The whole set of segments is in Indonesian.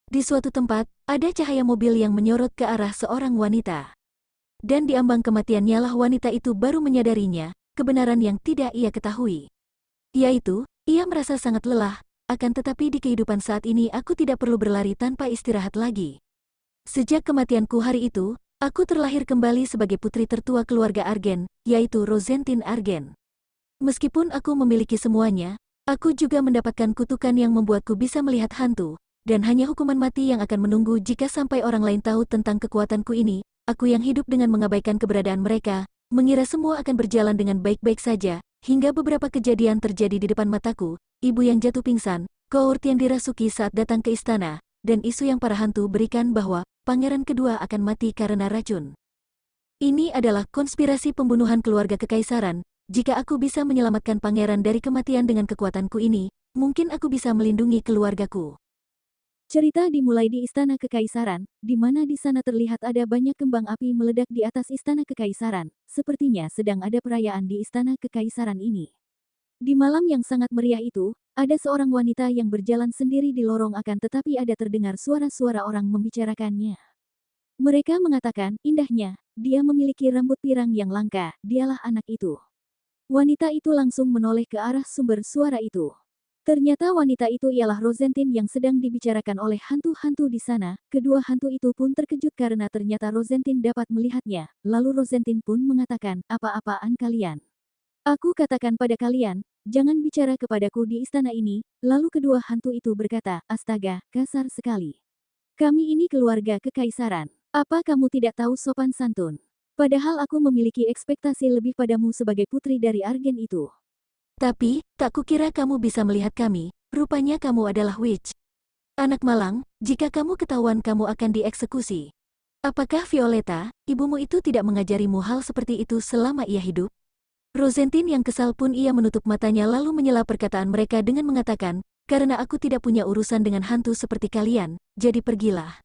Di suatu tempat, ada cahaya mobil yang menyorot ke arah seorang wanita. Dan di ambang kematiannya lah wanita itu baru menyadarinya, kebenaran yang tidak ia ketahui. Yaitu, ia merasa sangat lelah, akan tetapi di kehidupan saat ini aku tidak perlu berlari tanpa istirahat lagi. Sejak kematianku hari itu, aku terlahir kembali sebagai putri tertua keluarga Argen, yaitu Rosentin Argen. Meskipun aku memiliki semuanya, aku juga mendapatkan kutukan yang membuatku bisa melihat hantu, dan hanya hukuman mati yang akan menunggu jika sampai orang lain tahu tentang kekuatanku ini. Aku yang hidup dengan mengabaikan keberadaan mereka, mengira semua akan berjalan dengan baik-baik saja, hingga beberapa kejadian terjadi di depan mataku, ibu yang jatuh pingsan, Court yang dirasuki saat datang ke istana, dan isu yang para hantu berikan bahwa pangeran kedua akan mati karena racun. Ini adalah konspirasi pembunuhan keluarga kekaisaran. Jika aku bisa menyelamatkan pangeran dari kematian dengan kekuatanku ini, mungkin aku bisa melindungi keluargaku. Cerita dimulai di Istana Kekaisaran, di mana di sana terlihat ada banyak kembang api meledak di atas Istana Kekaisaran. Sepertinya sedang ada perayaan di Istana Kekaisaran ini. Di malam yang sangat meriah itu, ada seorang wanita yang berjalan sendiri di lorong akan tetapi ada terdengar suara-suara orang membicarakannya. Mereka mengatakan, indahnya, dia memiliki rambut pirang yang langka, dialah anak itu. Wanita itu langsung menoleh ke arah sumber suara itu. Ternyata wanita itu ialah Rosentin yang sedang dibicarakan oleh hantu-hantu di sana. Kedua hantu itu pun terkejut karena ternyata Rosentin dapat melihatnya. Lalu Rosentin pun mengatakan, apa-apaan kalian? Aku katakan pada kalian, jangan bicara kepadaku di istana ini. Lalu kedua hantu itu berkata, astaga, kasar sekali. Kami ini keluarga kekaisaran. Apa kamu tidak tahu sopan santun? Padahal aku memiliki ekspektasi lebih padamu sebagai putri dari Argen itu. Tapi, tak kukira kamu bisa melihat kami, rupanya kamu adalah witch. Anak malang, jika kamu ketahuan kamu akan dieksekusi. Apakah Violeta, ibumu itu tidak mengajarimu hal seperti itu selama ia hidup? Rosentin yang kesal pun ia menutup matanya lalu menyela perkataan mereka dengan mengatakan, karena aku tidak punya urusan dengan hantu seperti kalian, jadi pergilah.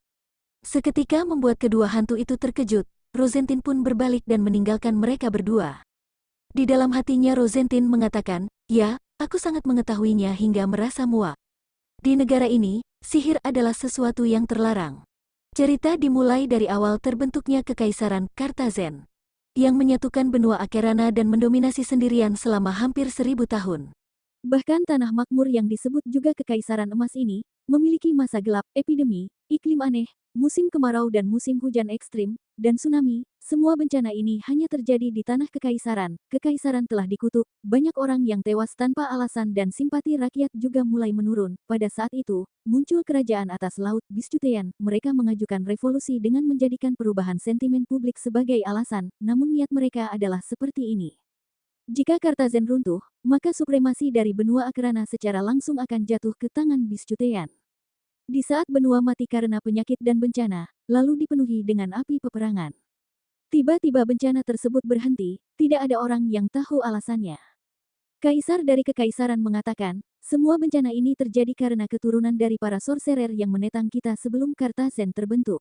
Seketika membuat kedua hantu itu terkejut, Rosentin pun berbalik dan meninggalkan mereka berdua. Di dalam hatinya Rosentin mengatakan, ya, aku sangat mengetahuinya hingga merasa muak. Di negara ini, sihir adalah sesuatu yang terlarang. Cerita dimulai dari awal terbentuknya Kekaisaran Kartazen, yang menyatukan benua Akerana dan mendominasi sendirian selama hampir 1000 tahun. Bahkan tanah makmur yang disebut juga Kekaisaran Emas ini, memiliki masa gelap, epidemi, iklim aneh, musim kemarau dan musim hujan ekstrim, dan tsunami. Semua bencana ini hanya terjadi di tanah kekaisaran. Kekaisaran telah dikutuk, banyak orang yang tewas tanpa alasan dan simpati rakyat juga mulai menurun. Pada saat itu, muncul kerajaan atas laut Biscutean. Mereka mengajukan revolusi dengan menjadikan perubahan sentimen publik sebagai alasan, namun niat mereka adalah seperti ini. Jika Kartazen runtuh, maka supremasi dari benua Akrana secara langsung akan jatuh ke tangan Biscutean. Di saat benua mati karena penyakit dan bencana, lalu dipenuhi dengan api peperangan. Tiba-tiba bencana tersebut berhenti, tidak ada orang yang tahu alasannya. Kaisar dari Kekaisaran mengatakan, semua bencana ini terjadi karena keturunan dari para sorcerer yang menetang kita sebelum Kartazen terbentuk.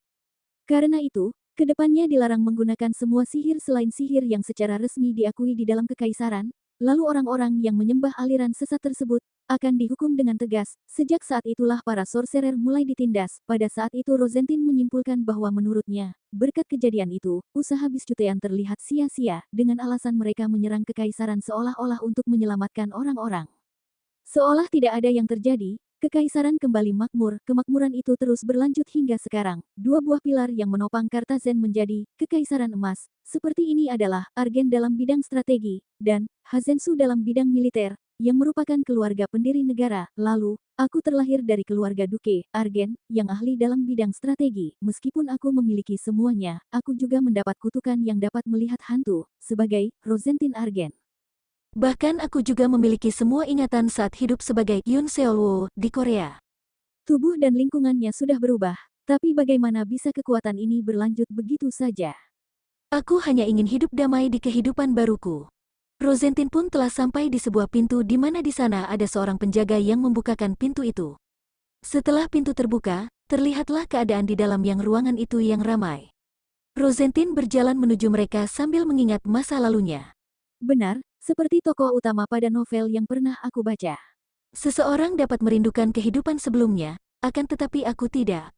Karena itu, kedepannya dilarang menggunakan semua sihir selain sihir yang secara resmi diakui di dalam Kekaisaran, lalu orang-orang yang menyembah aliran sesat tersebut akan dihukum dengan tegas. Sejak saat itulah para sorcerer mulai ditindas. Pada saat itu Rosentin menyimpulkan bahwa menurutnya, berkat kejadian itu, usaha Biscutean terlihat sia-sia dengan alasan mereka menyerang Kekaisaran seolah-olah untuk menyelamatkan orang-orang. Seolah tidak ada yang terjadi, Kekaisaran kembali makmur. Kemakmuran itu terus berlanjut hingga sekarang. Dua buah pilar yang menopang Kartazen menjadi Kekaisaran Emas. Seperti ini adalah Argen dalam bidang strategi, dan Hazensu dalam bidang militer, yang merupakan keluarga pendiri negara. Lalu, aku terlahir dari keluarga Duke, Argen, yang ahli dalam bidang strategi. Meskipun aku memiliki semuanya, aku juga mendapat kutukan yang dapat melihat hantu, sebagai Rosentin Argen. Bahkan aku juga memiliki semua ingatan saat hidup sebagai Yoon Seol-woo di Korea. Tubuh dan lingkungannya sudah berubah, tapi bagaimana bisa kekuatan ini berlanjut begitu saja? Aku hanya ingin hidup damai di kehidupan baruku. Rosentin pun telah sampai di sebuah pintu di mana di sana ada seorang penjaga yang membukakan pintu itu. Setelah pintu terbuka, terlihatlah keadaan di dalam yang ruangan itu yang ramai. Rosentin berjalan menuju mereka sambil mengingat masa lalunya. Benar, seperti tokoh utama pada novel yang pernah aku baca. Seseorang dapat merindukan kehidupan sebelumnya, akan tetapi aku tidak.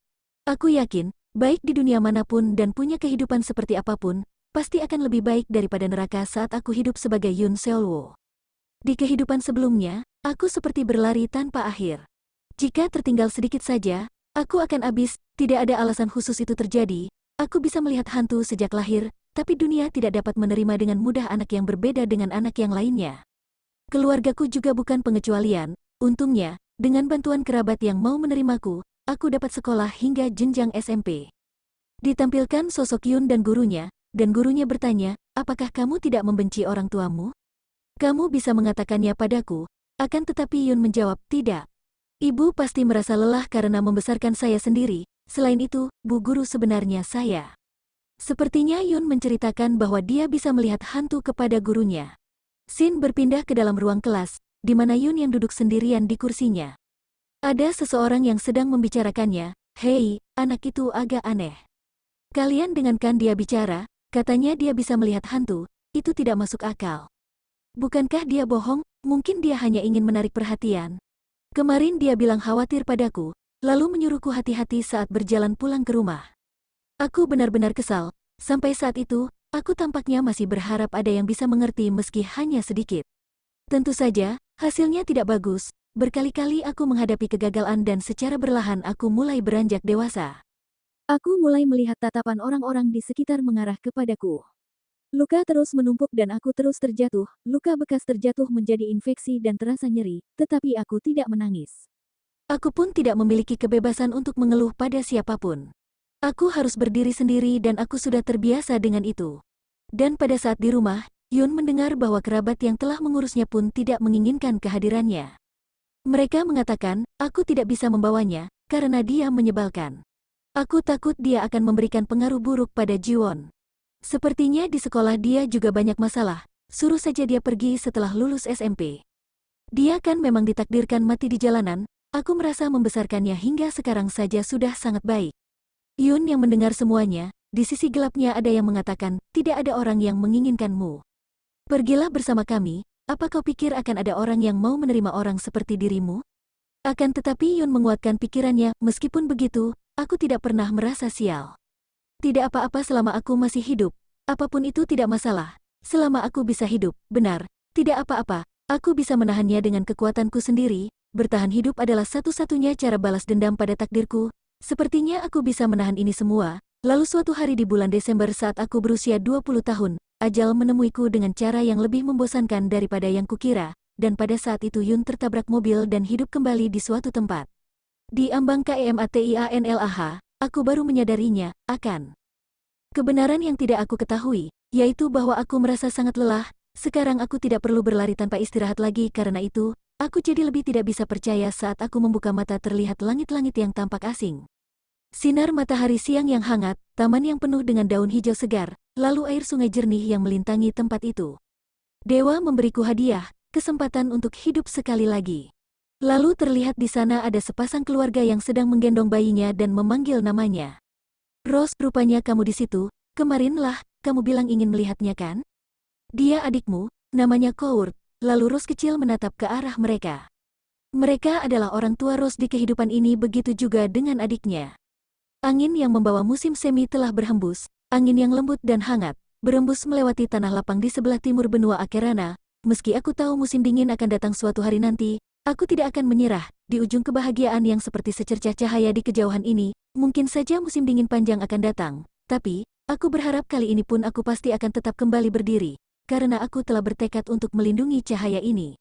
Aku yakin, baik di dunia manapun dan punya kehidupan seperti apapun, pasti akan lebih baik daripada neraka saat aku hidup sebagai Yoon Seolwo. Di kehidupan sebelumnya, aku seperti berlari tanpa akhir. Jika tertinggal sedikit saja, aku akan habis. Tidak ada alasan khusus itu terjadi. Aku bisa melihat hantu sejak lahir, tapi dunia tidak dapat menerima dengan mudah anak yang berbeda dengan anak yang lainnya. Keluargaku juga bukan pengecualian. Untungnya, dengan bantuan kerabat yang mau menerimaku, aku dapat sekolah hingga jenjang SMP. Ditampilkan sosok Yoon dan gurunya bertanya, apakah kamu tidak membenci orang tuamu? Kamu bisa mengatakannya padaku, akan tetapi Yoon menjawab, tidak. Ibu pasti merasa lelah karena membesarkan saya sendiri, selain itu, Bu Guru sebenarnya saya. Sepertinya Yoon menceritakan bahwa dia bisa melihat hantu kepada gurunya. Shin berpindah ke dalam ruang kelas, di mana Yoon yang duduk sendirian di kursinya. Ada seseorang yang sedang membicarakannya, hei, anak itu agak aneh. Kalian dengarkan dia bicara, katanya dia bisa melihat hantu, itu tidak masuk akal. Bukankah dia bohong, mungkin dia hanya ingin menarik perhatian. Kemarin dia bilang khawatir padaku, lalu menyuruhku hati-hati saat berjalan pulang ke rumah. Aku benar-benar kesal, sampai saat itu, aku tampaknya masih berharap ada yang bisa mengerti meski hanya sedikit. Tentu saja, hasilnya tidak bagus, berkali-kali aku menghadapi kegagalan dan secara berlahan aku mulai beranjak dewasa. Aku mulai melihat tatapan orang-orang di sekitar mengarah kepadaku. Luka terus menumpuk dan aku terus terjatuh, luka bekas terjatuh menjadi infeksi dan terasa nyeri, tetapi aku tidak menangis. Aku pun tidak memiliki kebebasan untuk mengeluh pada siapapun. Aku harus berdiri sendiri dan aku sudah terbiasa dengan itu. Dan pada saat di rumah, Yoon mendengar bahwa kerabat yang telah mengurusnya pun tidak menginginkan kehadirannya. Mereka mengatakan, aku tidak bisa membawanya, karena dia menyebalkan. Aku takut dia akan memberikan pengaruh buruk pada Jiwon. Sepertinya di sekolah dia juga banyak masalah, suruh saja dia pergi setelah lulus SMP. Dia kan memang ditakdirkan mati di jalanan, aku merasa membesarkannya hingga sekarang saja sudah sangat baik. Yoon yang mendengar semuanya, di sisi gelapnya ada yang mengatakan, tidak ada orang yang menginginkanmu. Pergilah bersama kami, apa kau pikir akan ada orang yang mau menerima orang seperti dirimu? Akan tetapi Yoon menguatkan pikirannya, meskipun begitu, aku tidak pernah merasa sial. Tidak apa-apa selama aku masih hidup, apapun itu tidak masalah. Selama aku bisa hidup, benar, tidak apa-apa, aku bisa menahannya dengan kekuatanku sendiri. Bertahan hidup adalah satu-satunya cara balas dendam pada takdirku. Sepertinya aku bisa menahan ini semua. Lalu suatu hari di bulan Desember saat aku berusia 20 tahun, ajal menemuiku dengan cara yang lebih membosankan daripada yang kukira, dan pada saat itu Yoon tertabrak mobil dan hidup kembali di suatu tempat. Di ambang KEMATIANLAH, aku baru menyadarinya, akan kebenaran yang tidak aku ketahui, yaitu bahwa aku merasa sangat lelah. Sekarang aku tidak perlu berlari tanpa istirahat lagi karena itu, aku jadi lebih tidak bisa percaya saat aku membuka mata terlihat langit-langit yang tampak asing. Sinar matahari siang yang hangat, taman yang penuh dengan daun hijau segar, lalu air sungai jernih yang melintangi tempat itu. Dewa memberiku hadiah, kesempatan untuk hidup sekali lagi. Lalu terlihat di sana ada sepasang keluarga yang sedang menggendong bayinya dan memanggil namanya. Rose, rupanya kamu di situ, kemarinlah, kamu bilang ingin melihatnya kan? Dia adikmu, namanya Court, lalu Rose kecil menatap ke arah mereka. Mereka adalah orang tua Rose di kehidupan ini, begitu juga dengan adiknya. Angin yang membawa musim semi telah berhembus, angin yang lembut dan hangat, berembus melewati tanah lapang di sebelah timur benua Akerana. Meski aku tahu musim dingin akan datang suatu hari nanti, aku tidak akan menyerah. Di ujung kebahagiaan yang seperti secercah cahaya di kejauhan ini, mungkin saja musim dingin panjang akan datang. Tapi, aku berharap kali ini pun aku pasti akan tetap kembali berdiri, karena aku telah bertekad untuk melindungi cahaya ini.